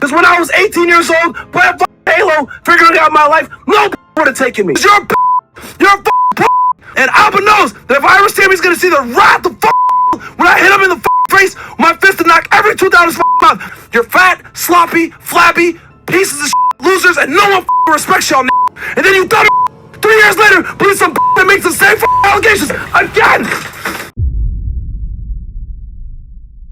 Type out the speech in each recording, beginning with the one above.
Because when I was 18 years old, playing Halo, figuring out my life, no would have taken me. You're a and Abba knows that if I ever see him, he's gonna see the wrath of when I hit him in the face with my fist to knock every tooth out of his mouth. You're fat, sloppy, flabby, pieces of losers, and no one respects y'all. And then you dumb 3 years later, believe some that makes the same allegations again.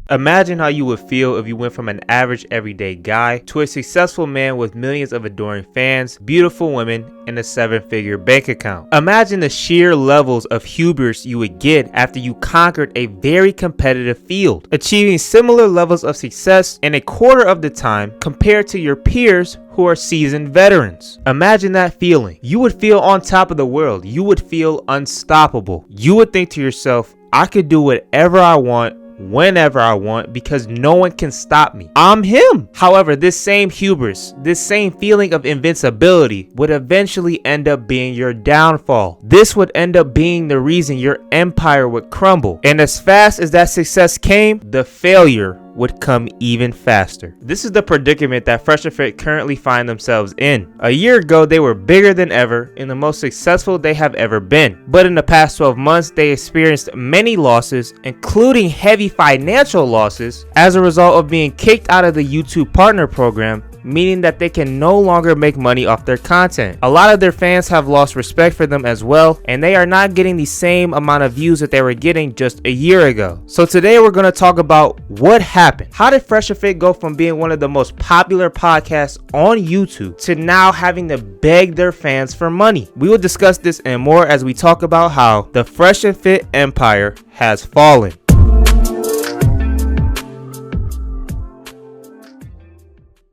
Imagine how you would feel if you went from an average everyday guy to a successful man with millions of adoring fans, beautiful women, and a 7-figure bank account. Imagine the sheer levels of hubris you would get after you conquered a very competitive field, achieving similar levels of success in a quarter of the time compared to your peers who are seasoned veterans. Imagine that feeling. You would feel on top of the world. You would feel unstoppable. You would think to yourself, I could do whatever I want, whenever I want, because no one can stop me. I'm him. However, this same hubris, this same feeling of invincibility would eventually end up being your downfall. This would end up being the reason your empire would crumble. And as fast as that success came, the failure would come even faster. This is the predicament that Fresh and Fit currently find themselves in. A year ago, they were bigger than ever and the most successful they have ever been. But in the past 12 months, they experienced many losses, including heavy financial losses, as a result of being kicked out of the YouTube Partner Program, meaning that they can no longer make money off their content. A lot of their fans have lost respect for them as well, and they are not getting the same amount of views that they were getting just a year ago. So today we're going to talk about what happened. How did Fresh and Fit go from being one of the most popular podcasts on YouTube to now having to beg their fans for money? We will discuss this and more as we talk about how the Fresh and Fit empire has fallen.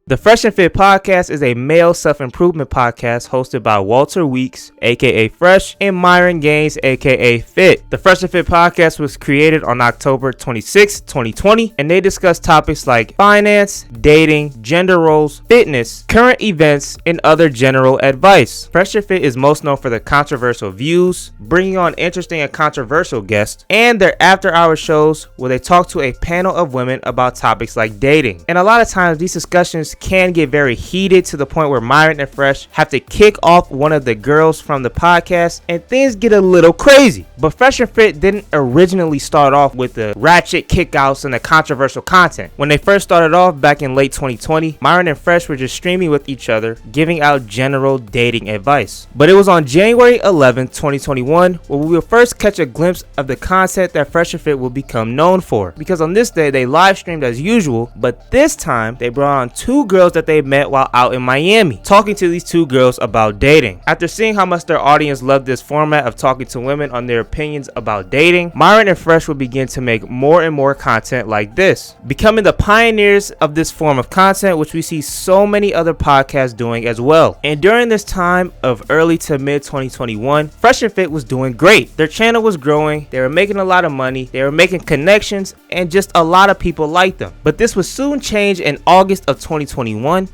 The Fresh and Fit podcast is a male self-improvement podcast hosted by Walter Weeks, aka Fresh, and Myron Gaines, aka Fit. The Fresh and Fit podcast was created on October 26, 2020, and they discuss topics like finance, dating, gender roles, fitness, current events, and other general advice. Fresh and Fit is most known for their controversial views, bringing on interesting and controversial guests, and their after-hour shows where they talk to a panel of women about topics like dating. And a lot of times these discussions can get very heated to the point where Myron and Fresh have to kick off one of the girls from the podcast and things get a little crazy. But Fresh and Fit didn't originally start off with the ratchet kickouts and the controversial content. When they first started off back in late 2020, Myron and Fresh were just streaming with each other, giving out general dating advice. But it was on January 11, 2021 where we will first catch a glimpse of the content that Fresh and Fit will become known for. Because on this day they live streamed as usual, but this time they brought on two girls that they met while out in Miami, talking to these two girls about dating. After seeing how much their audience loved this format of talking to women on their opinions about dating, Myron and Fresh would begin to make more and more content like this, becoming the pioneers of this form of content, which we see so many other podcasts doing as well. And during this time of early to mid 2021, Fresh and Fit was doing great. Their channel was growing, they were making a lot of money, they were making connections, and just a lot of people liked them. But this would soon change in August of 2021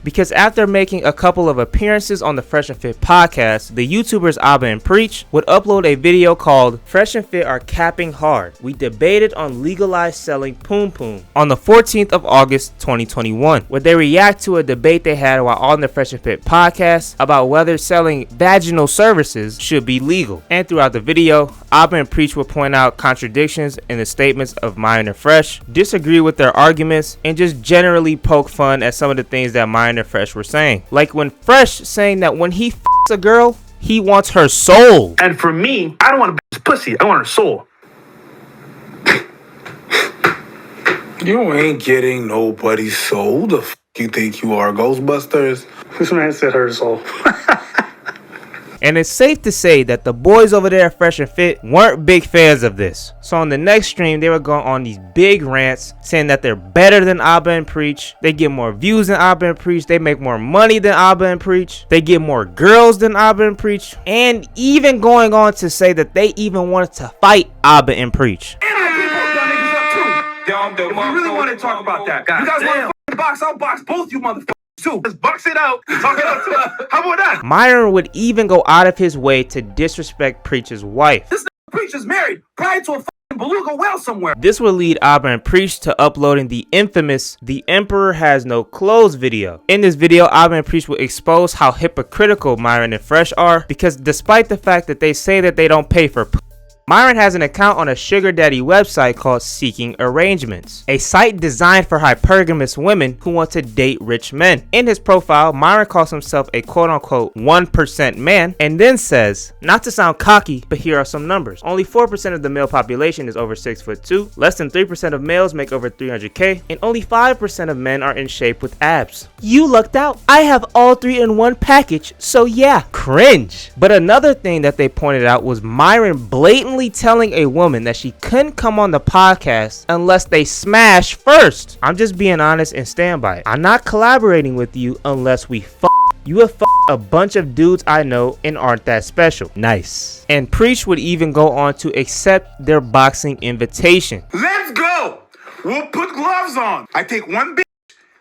because after making a couple of appearances on the Fresh and Fit podcast, the YouTubers Abba and Preach would upload a video called Fresh and Fit Are Capping Hard. We debated on legalized selling Poom Poom on the 14th of August 2021, where they react to a debate they had while on the Fresh and Fit podcast about whether selling vaginal services should be legal. And throughout the video, Abba and Preach would point out contradictions in the statements of Myron and Fresh, disagree with their arguments, and just generally poke fun at some of the things that Myron and Fresh were saying. Like when Fresh saying that when he f***s a girl, he wants her soul. And for me, I don't want a bitch's pussy. I want her soul. You ain't getting nobody's soul. The f*** you think you are, Ghostbusters? This man said her soul. And it's safe to say that the boys over there at Fresh and Fit weren't big fans of this. So on the next stream, they were going on these big rants saying that they're better than Abba and Preach. They get more views than Abba and Preach. They make more money than Abba and Preach. They get more girls than Abba and Preach. And even going on to say that they even wanted to fight Abba and Preach. And if you really want to talk about that, you guys want to box? I'll box both you motherfuckers. Too. Let's box it out. Talk it out too. How about that? Myron would even go out of his way to disrespect Preach's wife. This Preacher's married prior to a beluga whale somewhere. This would lead Abba and Preach to uploading the infamous "The Emperor Has No Clothes" video. In this video, Abba and Preach will expose how hypocritical Myron and Fresh are, because despite the fact that they say that they don't pay for Myron has an account on a sugar daddy website called Seeking Arrangements, a site designed for hypergamous women who want to date rich men. In his profile, Myron calls himself a quote-unquote 1% man, and then says, not to sound cocky, but here are some numbers. Only 4% of the male population is over 6'2", less than 3% of males make over 300K, and only 5% of men are in shape with abs. You lucked out. I have all three in one package, so yeah. Cringe. But another thing that they pointed out was Myron blatantly telling a woman that she couldn't come on the podcast unless they smash first. I'm just being honest and stand by it. I'm not collaborating with you unless we f***. You have a bunch of dudes I know and aren't that special. Nice. And Preach would even go on to accept their boxing invitation. Let's go. We'll put gloves on. I take one bitch,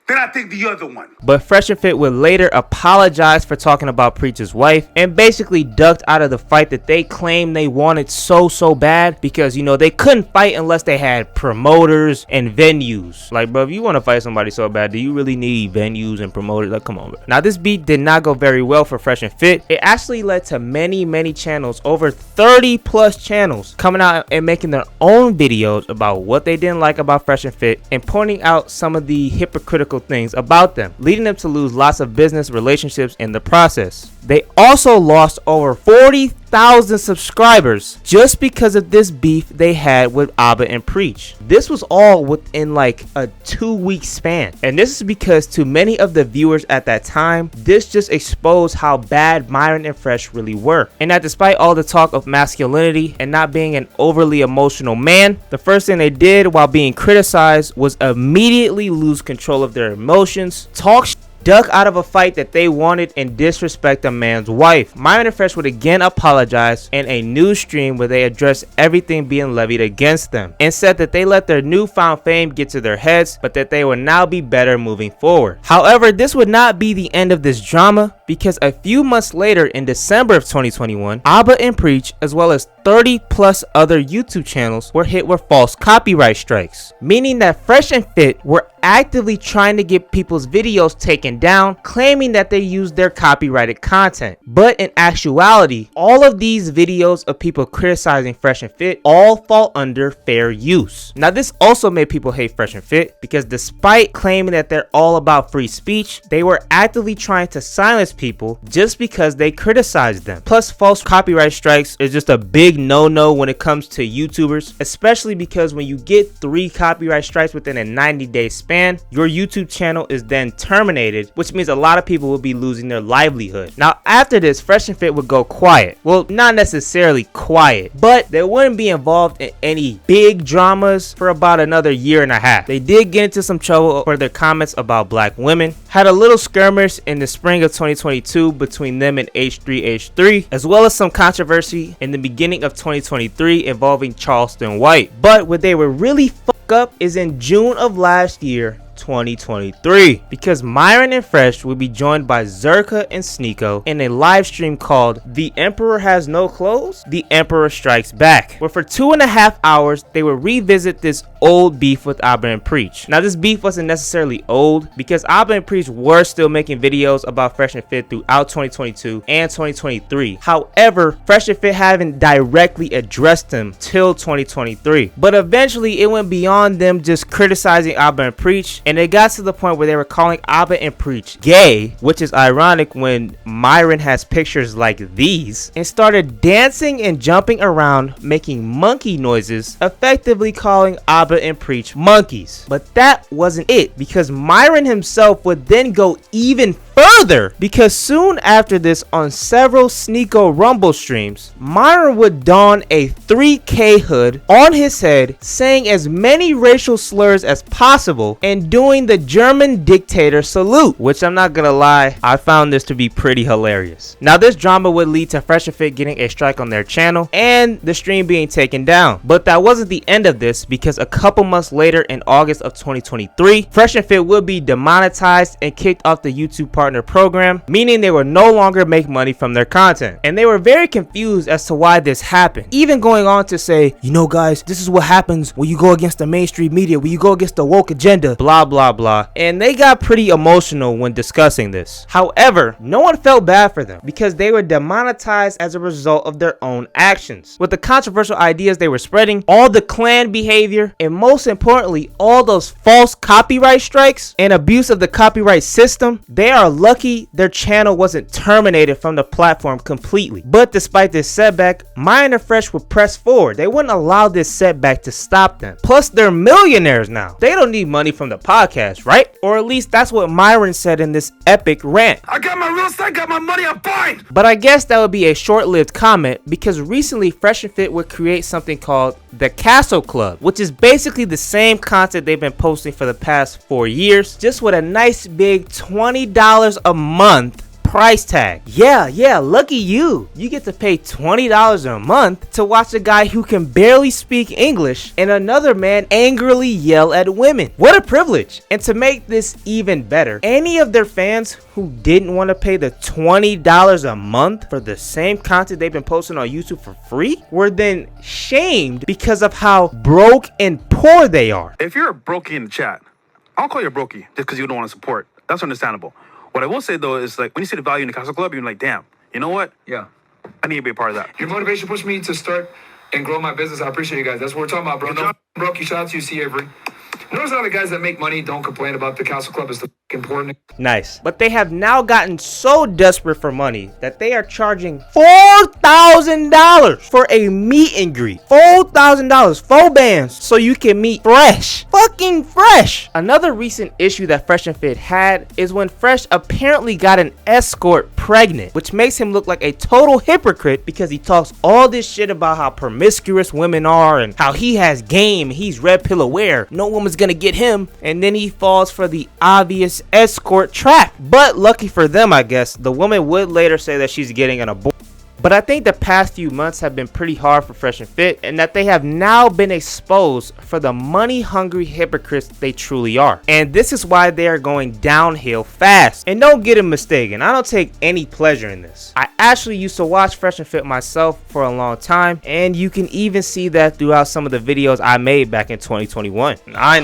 then I take the other one. But Fresh and Fit would later apologize for talking about Preach's wife and basically ducked out of the fight that they claimed they wanted so bad, because you know they couldn't fight unless they had promoters and venues. Like, bro, if you want to fight somebody so bad, do you really need venues and promoters? Like, come on, bro. Now this beat did not go very well for Fresh and Fit. It actually led to many channels, over 30 plus channels, coming out and making their own videos about what they didn't like about Fresh and Fit and pointing out some of the hypocritical things about them, leading them to lose lots of business relationships in the process. They also lost over 40,000 subscribers just because of this beef they had with Abba and Preach. This was all within like a 2-week span. And this is because to many of the viewers at that time, this just exposed how bad Myron and Fresh really were. And that despite all the talk of masculinity and not being an overly emotional man, the first thing they did while being criticized was immediately lose control of their emotions, talk duck out of a fight that they wanted, and disrespect a man's wife. Myron and Fresh would again apologize in a new stream where they addressed everything being levied against them and said that they let their newfound fame get to their heads, but that they will now be better moving forward. However, this would not be the end of this drama, because a few months later in December of 2021, Abba and Preach, as well as 30 plus other YouTube channels, were hit with false copyright strikes, meaning that Fresh and Fit were actively trying to get people's videos taken down, claiming that they used their copyrighted content. But in actuality, all of these videos of people criticizing Fresh and Fit all fall under fair use. Now this also made people hate Fresh and Fit, because despite claiming that they're all about free speech, they were actively trying to silence people just because they criticized them. Plus, false copyright strikes is just a big no-no when it comes to YouTubers, especially because when you get 3 copyright strikes within a 90-day span, your YouTube channel is then terminated, which means a lot of people will be losing their livelihood. Now after this, Fresh and Fit would go quiet. Well, not necessarily quiet, but they wouldn't be involved in any big dramas for about another year and a half. They did get into some trouble for their comments about black women, had a little skirmish in the spring of 2022 between them and H3H3, as well as some controversy in the beginning of 2023 involving Charleston White. But what they were really up is in June of last year, 2023, because Myron and Fresh will be joined by Zerka and Sneeko in a live stream called The Emperor Has No Clothes, The Emperor Strikes Back, where for 2.5 hours they will revisit this old beef with Abba and Preach. Now this beef wasn't necessarily old, because Abba and Preach were still making videos about Fresh and Fit throughout 2022 and 2023. However, Fresh and Fit haven't directly addressed them till 2023, but eventually it went beyond them just criticizing Abba and Preach, and it got to the point where they were calling Abba and Preach gay, which is ironic when Myron has pictures like these, and started dancing and jumping around making monkey noises, effectively calling Abba and Preach monkeys. But that wasn't it, because Myron himself would then go even further, because soon after this, on several Sneeko Rumble streams, Myron would don a 3K hood on his head, saying as many racial slurs as possible and doing the German dictator salute, which I'm not gonna lie, I found this to be pretty hilarious. Now this drama would lead to Fresh and Fit getting a strike on their channel and the stream being taken down. But that wasn't the end of this, because a couple months later in August of 2023, Fresh and Fit would be demonetized and kicked off the YouTube part partner program, meaning they would no longer make money from their content. And they were very confused as to why this happened, even going on to say, you know guys, this is what happens when you go against the mainstream media, when you go against the woke agenda, blah blah blah. And they got pretty emotional when discussing this. However, no one felt bad for them because they were demonetized as a result of their own actions. With the controversial ideas they were spreading, all the clan behavior, and most importantly, all those false copyright strikes and abuse of the copyright system, they are lucky their channel wasn't terminated from the platform completely. But despite this setback, Myron and Fresh would press forward. They wouldn't allow this setback to stop them. Plus, they're millionaires now. They don't need money from the podcast, right? Or at least that's what Myron said in this epic rant. I got my real estate, got my money, I'm fine. But I guess that would be a short-lived comment because recently Fresh and Fit would create something called the Castle Club, which is basically the same content they've been posting for the past 4 years, just with a nice big $20 a month price tag. Yeah, lucky you. You get to pay $20 a month to watch a guy who can barely speak English and another man angrily yell at women. What a privilege. And to make this even better, any of their fans who didn't want to pay the $20 a month for the same content they've been posting on YouTube for free were then shamed because of how broke and poor they are. If you're a brokey in the chat, I'll call you a brokey just because you don't want to support. That's understandable. What I will say though is like when you see the value in the Castle Club, you're like, damn, you know what? Yeah. I need to be a part of that. Your motivation pushed me to start and grow my business. I appreciate you guys. That's what we're talking about, bro. No brokey. Shout out to you, C. Avery. Notice how the guys that make money don't complain about the Castle Club is the important. Nice. But they have now gotten so desperate for money that they are charging $4,000 for a meet and greet. $4,000, 4 bands, so you can meet Fresh. Fucking Fresh. Another recent issue that Fresh and Fit had is when Fresh apparently got an escort pregnant, which makes him look like a total hypocrite because he talks all this shit about how promiscuous women are and how he has game, he's red pill aware, no woman's gonna get him, and then he falls for the obvious escort trap. But lucky for them, I guess, the woman would later say that she's getting an abortion. But I think the past few months have been pretty hard for Fresh and Fit, and that they have now been exposed for the money-hungry hypocrites they truly are. And this is why they are going downhill fast. And don't get it mistaken, I don't take any pleasure in this. I actually used to watch Fresh and Fit myself for a long time, and you can even see that throughout some of the videos I made back in 2021. I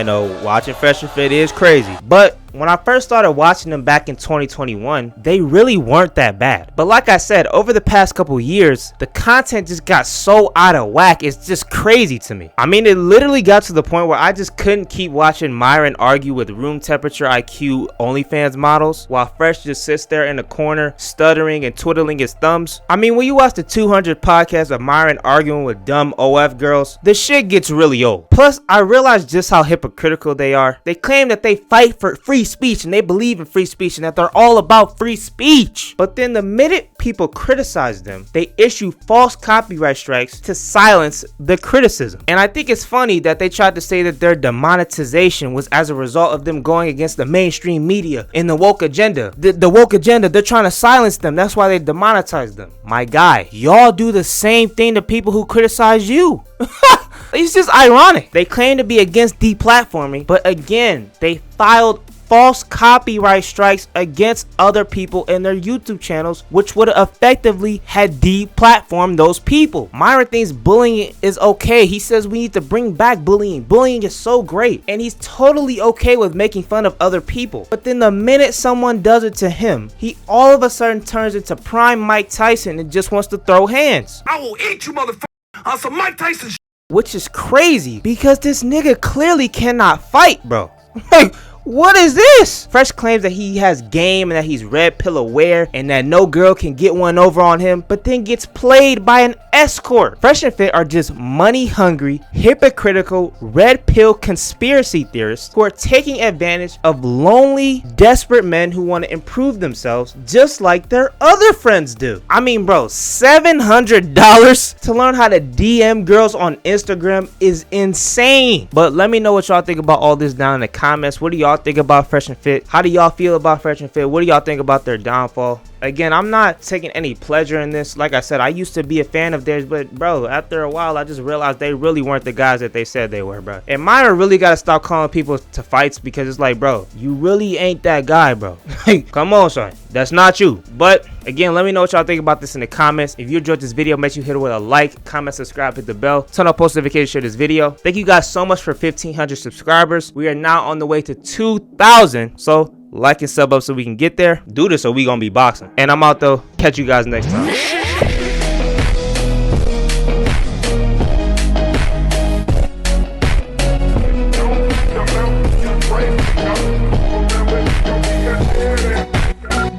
know, watching Fresh and Fit is crazy, but when I first started watching them back in 2021, they really weren't that bad. But like I said, over the past couple years, the content just got so out of whack, it's just crazy to me. I mean, it literally got to the point where I just couldn't keep watching Myron argue with room temperature IQ OnlyFans models while Fresh just sits there in the corner stuttering and twiddling his thumbs. I mean, when you watch the 200 podcasts of Myron arguing with dumb OF girls, the shit gets really old. Plus, I realized just how hypocritical they are. They claim that they fight for free speech and they believe in free speech and that they're all about free speech. But then the minute people criticize them, they issue false copyright strikes to silence the criticism. And I think it's funny that they tried to say that their demonetization was as a result of them going against the mainstream media and the woke agenda. The woke agenda, they're trying to silence them. That's why they demonetized them. My guy, y'all do the same thing to people who criticize you. It's just ironic. They claim to be against deplatforming, but again, they filed false copyright strikes against other people in their YouTube channels, which would have effectively had deplatformed those people. Myron thinks bullying is okay. He says we need to bring back bullying. Bullying is so great, and he's totally okay with making fun of other people. But then the minute someone does it to him, he all of a sudden turns into prime Mike Tyson and just wants to throw hands. I will eat you, motherfucker, on some Mike Tyson shit. Which is crazy because this nigga clearly cannot fight, bro. Like, what is this? Fresh claims that he has game and that he's red pill aware and that no girl can get one over on him, but then gets played by an escort. Fresh and Fit are just money hungry, hypocritical, red pill conspiracy theorists who are taking advantage of lonely, desperate men who want to improve themselves just like their other friends do. I mean, bro, $700 to learn how to DM girls on Instagram is insane. But let me know what y'all think about all this down in the comments. What do y'all think about Fresh and Fit? How do y'all feel about Fresh and Fit? What do y'all think about their downfall? again, I'm not taking any pleasure in this. Like I said, I used to be a fan of theirs, but bro, after a while, I just realized they really weren't the guys that they said they were, bro. And Myron really got to stop calling people to fights, because it's like, bro, you really ain't that guy, bro. Like, come on, son. That's not you. But again, let me know what y'all think about this in the comments. If you enjoyed this video, make sure you hit it with a like, comment, subscribe, hit the bell, turn on post notifications, share this video. Thank you guys so much for 1,500 subscribers. We are now on the way to 2,000. So like and sub up so we can get there. Do this or we gonna be boxing. And I'm out though. Catch you guys next time.